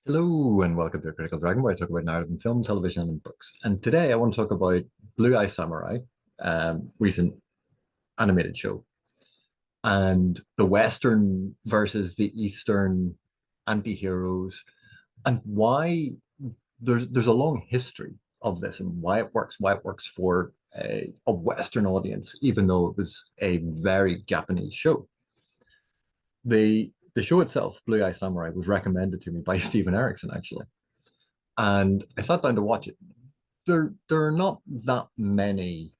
Hello and welcome to Critical Dragon, where I talk about narrative in film, television, and books. And today I want to talk about Blue Eye Samurai, recent animated show, and the Western versus the Eastern anti-heroes, and why there's a long history of this and why it works for a Western audience, even though it was a very Japanese show. The show itself, Blue Eye Samurai, was recommended to me by Stephen Erickson, actually, and I sat down to watch it. There are not that many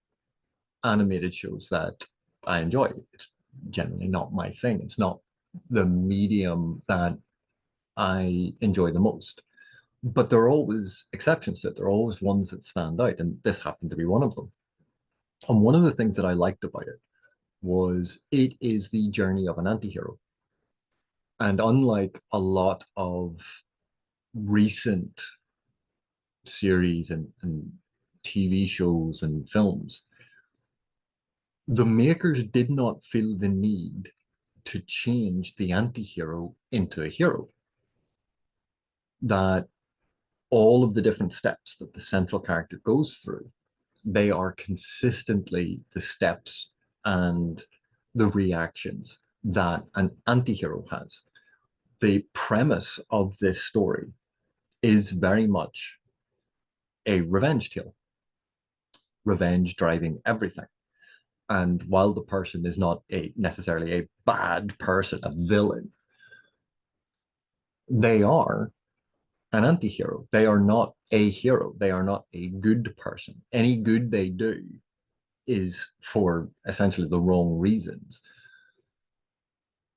animated shows that I enjoy. It's generally not my thing. It's not the medium that I enjoy the most. But there are always exceptions to it. There are always ones that stand out, and this happened to be one of them. And one of the things that I liked about it was it is the journey of an antihero. And unlike a lot of recent series and TV shows and films, the makers did not feel the need to change the anti-hero into a hero. That all of the different steps that the central character goes through, they are consistently the steps and the reactions that an anti-hero has. The premise of this story is very much a revenge tale, revenge driving everything. And while the person is not necessarily a bad person, a villain, they are an anti-hero. They are not a hero. They are not a good person. Any good they do is for essentially the wrong reasons.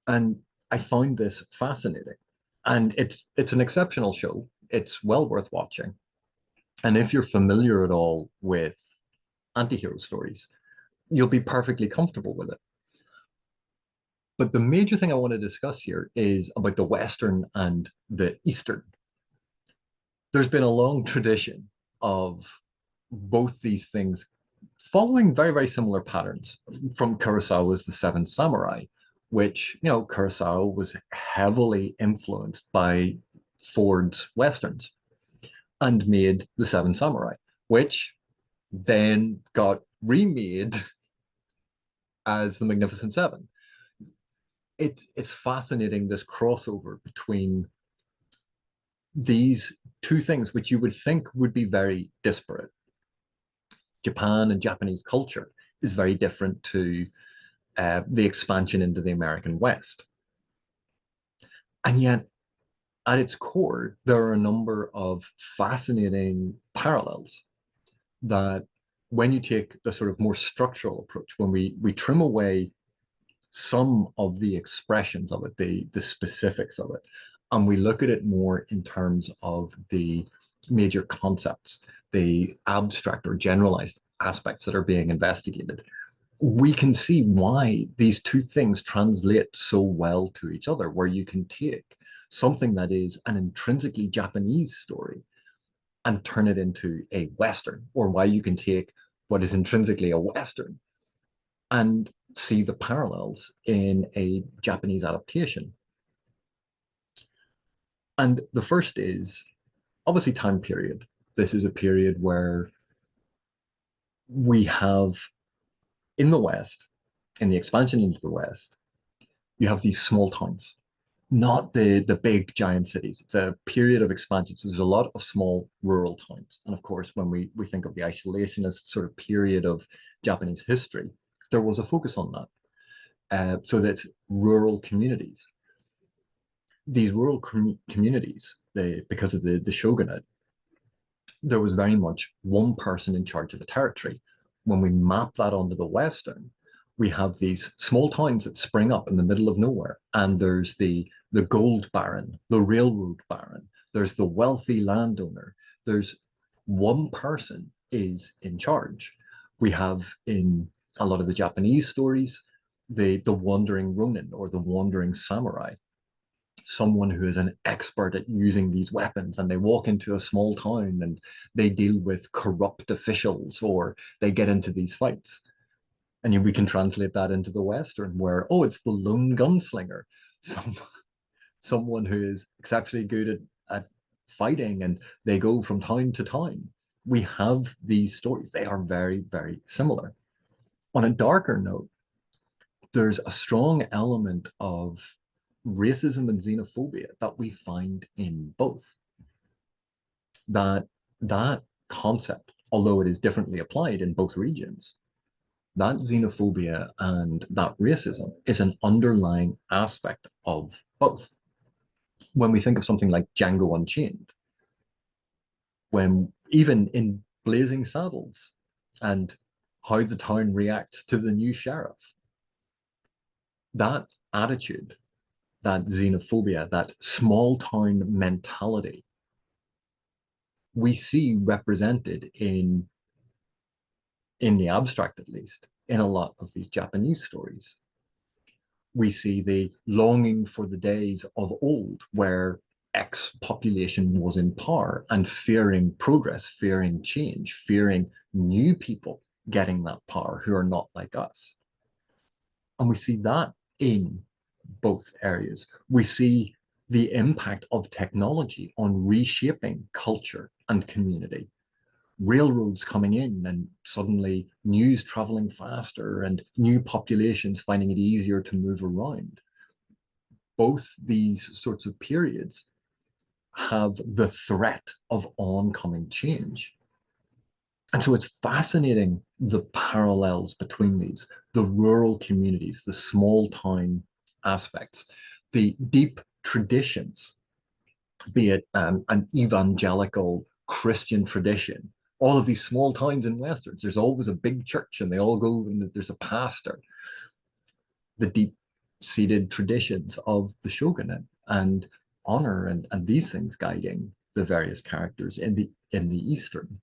And I find this fascinating. And it's an exceptional show. It's well worth watching. And if you're familiar at all with anti-hero stories, you'll be perfectly comfortable with it. But the major thing I want to discuss here is about the Western and the Eastern. There's been a long tradition of both these things following very, very similar patterns from Kurosawa's The Seven Samurai, which, Kurosawa was heavily influenced by Ford's Westerns and made The Seven Samurai, which then got remade as The Magnificent Seven. It's fascinating, this crossover between these two things, which you would think would be very disparate. Japan and Japanese culture is very different to the expansion into the American West. And yet, at its core, there are a number of fascinating parallels that when you take the sort of more structural approach, when we trim away some of the expressions of it, the specifics of it, and we look at it more in terms of the major concepts, the abstract or generalized aspects that are being investigated, we can see why these two things translate so well to each other, where you can take something that is an intrinsically Japanese story and turn it into a Western, or why you can take what is intrinsically a Western and see the parallels in a Japanese adaptation. And the first is obviously time period. This is a period where we have in the West, in the expansion into the West, you have these small towns, not the big giant cities. It's a period of expansion. So there's a lot of small rural towns. And of course, when we think of the isolationist sort of period of Japanese history, there was a focus on that. So that's rural communities. These rural communities, because of the shogunate, there was very much one person in charge of the territory. When we map that onto the Western, we have these small towns that spring up in the middle of nowhere. And there's the gold baron, the railroad baron, there's the wealthy landowner. There's one person is in charge. We have in a lot of the Japanese stories, the wandering ronin or the wandering samurai, someone who is an expert at using these weapons, and they walk into a small town and they deal with corrupt officials or they get into these fights. And we can translate that into the Western where, oh, it's the lone gunslinger, someone who is exceptionally good at fighting, and they go from time to time. We have these stories. They are very, very similar. On a darker note, there's a strong element of racism and xenophobia that we find in both. That concept, although it is differently applied in both regions, that xenophobia and that racism is an underlying aspect of both. When we think of something like Django Unchained, when even in Blazing Saddles and how the town reacts to the new sheriff, that attitude, that xenophobia, that small town mentality, we see represented in the abstract, at least, in a lot of these Japanese stories. We see the longing for the days of old where X population was in power and fearing progress, fearing change, fearing new people getting that power who are not like us. And we see that in both areas. We see the impact of technology on reshaping culture and community. Railroads coming in and suddenly news traveling faster and new populations finding it easier to move around. Both these sorts of periods have the threat of oncoming change. And so it's fascinating the parallels between these, the rural communities, the small town aspects, the deep traditions, be it an evangelical Christian tradition. All of these small towns in Westerns, there's always a big church and they all go and there's a pastor. The deep seated traditions of the shogunate and honor and these things guiding the various characters in the Eastern.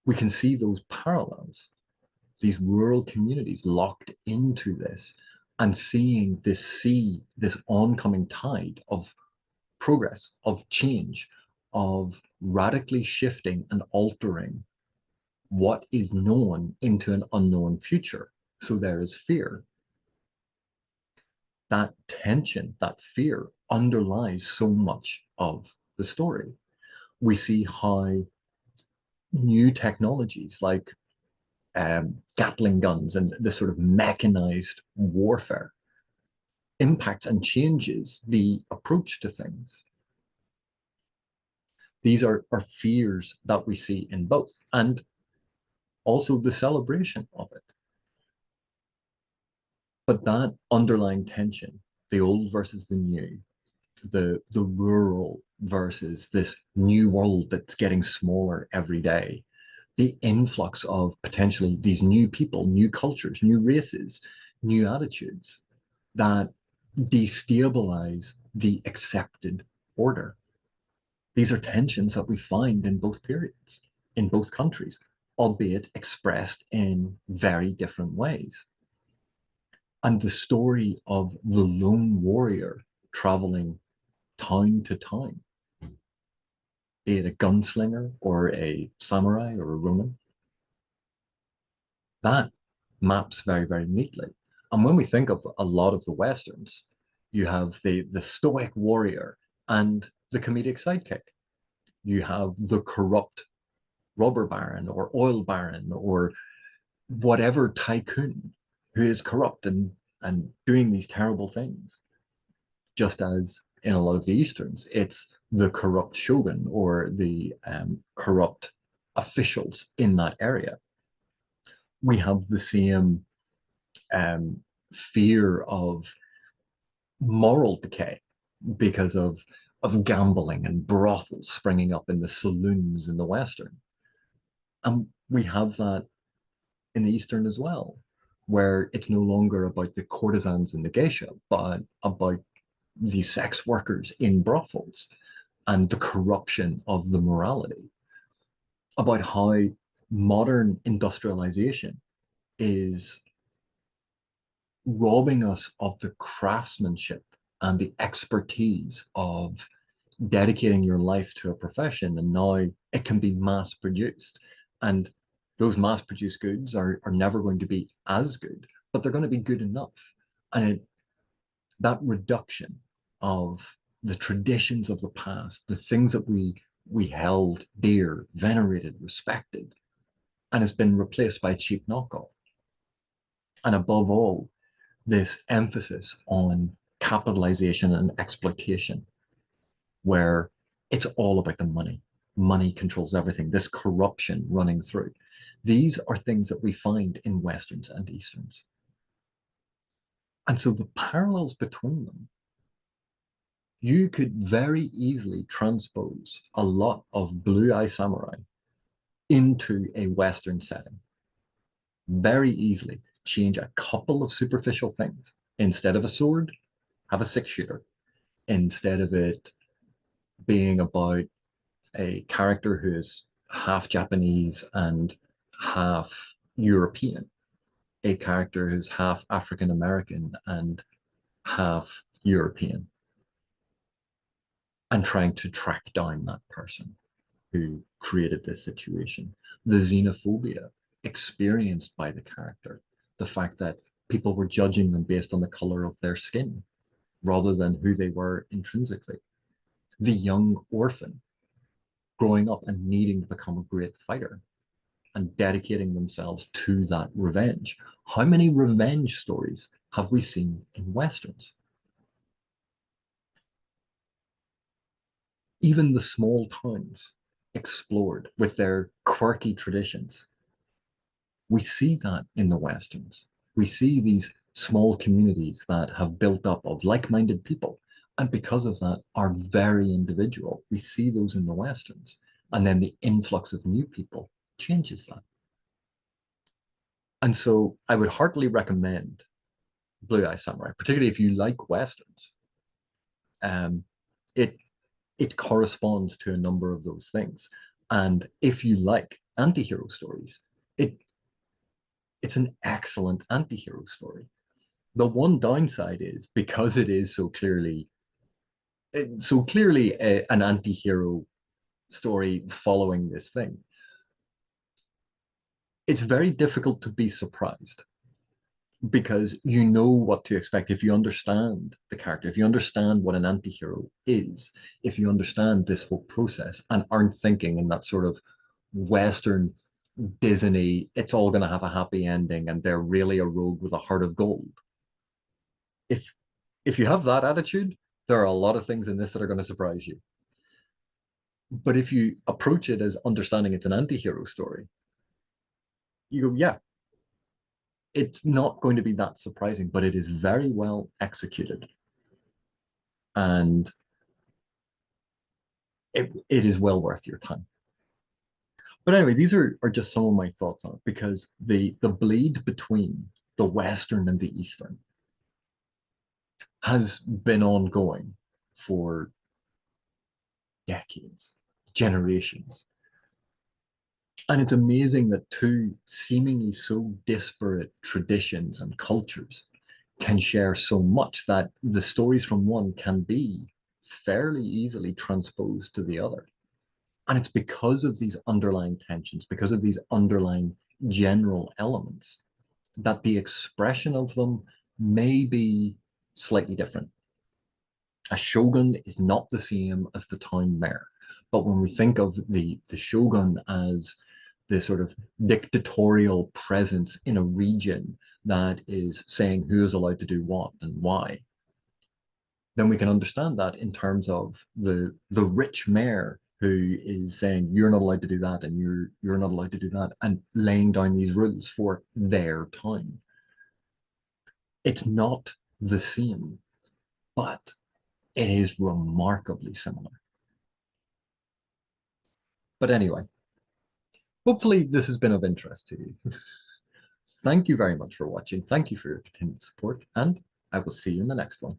We can see those parallels, these rural communities locked into this and seeing this oncoming tide of progress, of change, of radically shifting and altering what is known into an unknown future. So there is fear. That tension, that fear underlies so much of the story. We see how new technologies like Gatling guns and this sort of mechanized warfare impacts and changes the approach to things. These are fears that we see in both, and also the celebration of it. But that underlying tension, the old versus the new, the rural versus this new world that's getting smaller every day, the influx of potentially these new people, new cultures, new races, new attitudes that destabilize the accepted order. These are tensions that we find in both periods, in both countries, albeit expressed in very different ways. And the story of the lone warrior traveling town to town, be it a gunslinger or a samurai or a Ronin, that maps very, very neatly. And when we think of a lot of the Westerns, you have the stoic warrior and the comedic sidekick. You have the corrupt robber baron or oil baron or whatever tycoon who is corrupt and doing these terrible things. Just as in a lot of the Easterns, it's the corrupt shogun or the corrupt officials in that area. We have the same fear of moral decay because of gambling and brothels springing up in the saloons in the Western. And we have that in the Eastern as well, where it's no longer about the courtesans and the geisha, but about the sex workers in brothels and the corruption of the morality, about how modern industrialization is robbing us of the craftsmanship and the expertise of dedicating your life to a profession, and now it can be mass produced. And those mass produced goods are never going to be as good, but they're going to be good enough. And that reduction of the traditions of the past, the things that we held dear, venerated, respected, and it's been replaced by a cheap knockoff. And above all, this emphasis on capitalization and exploitation, where it's all about the money. Money controls everything, this corruption running through. These are things that we find in Westerns and Easterns. And so the parallels between them, you could very easily transpose a lot of Blue Eye Samurai into a Western setting. Very easily change a couple of superficial things. Instead of a sword, have a six-shooter. Instead of it being about a character who is half Japanese and half European, a character who's half African American and half European, and trying to track down that person who created this situation. The xenophobia experienced by the character, the fact that people were judging them based on the color of their skin rather than who they were intrinsically. The young orphan growing up and needing to become a great fighter and dedicating themselves to that revenge. How many revenge stories have we seen in Westerns? Even the small towns explored with their quirky traditions. We see that in the Westerns. We see these small communities that have built up of like-minded people, and because of that are very individual. We see those in the Westerns, and then the influx of new people changes that. And so I would heartily recommend Blue Eye Samurai, particularly if you like Westerns. Um, it it corresponds to a number of those things. And if you like anti-hero stories, it it's an excellent anti-hero story. The one downside is because it is so clearly an anti-hero story following this thing, it's very difficult to be surprised because you know what to expect if you understand the character, if you understand what an anti-hero is, if you understand this whole process and aren't thinking in that sort of Western Disney, it's all going to have a happy ending and they're really a rogue with a heart of gold. If if you have that attitude, there are a lot of things in this that are going to surprise you. But if you approach it as understanding it's an anti-hero story, you go, yeah, it's not going to be that surprising, but it is very well executed. And it is well worth your time. But anyway, these are just some of my thoughts on it because the bleed between the Western and the Eastern has been ongoing for decades, generations. And it's amazing that two seemingly so disparate traditions and cultures can share so much that the stories from one can be fairly easily transposed to the other. And it's because of these underlying tensions, because of these underlying general elements, that the expression of them may be slightly different. A shogun is not the same as the town mayor. But when we think of the shogun as the sort of dictatorial presence in a region that is saying who is allowed to do what and why, then we can understand that in terms of the rich mayor who is saying you're not allowed to do that and you're not allowed to do that and laying down these rules for their town. It's not the same, but it is remarkably similar. But anyway, hopefully this has been of interest to you. Thank you very much for watching. Thank you for your continued support, and I will see you in the next one.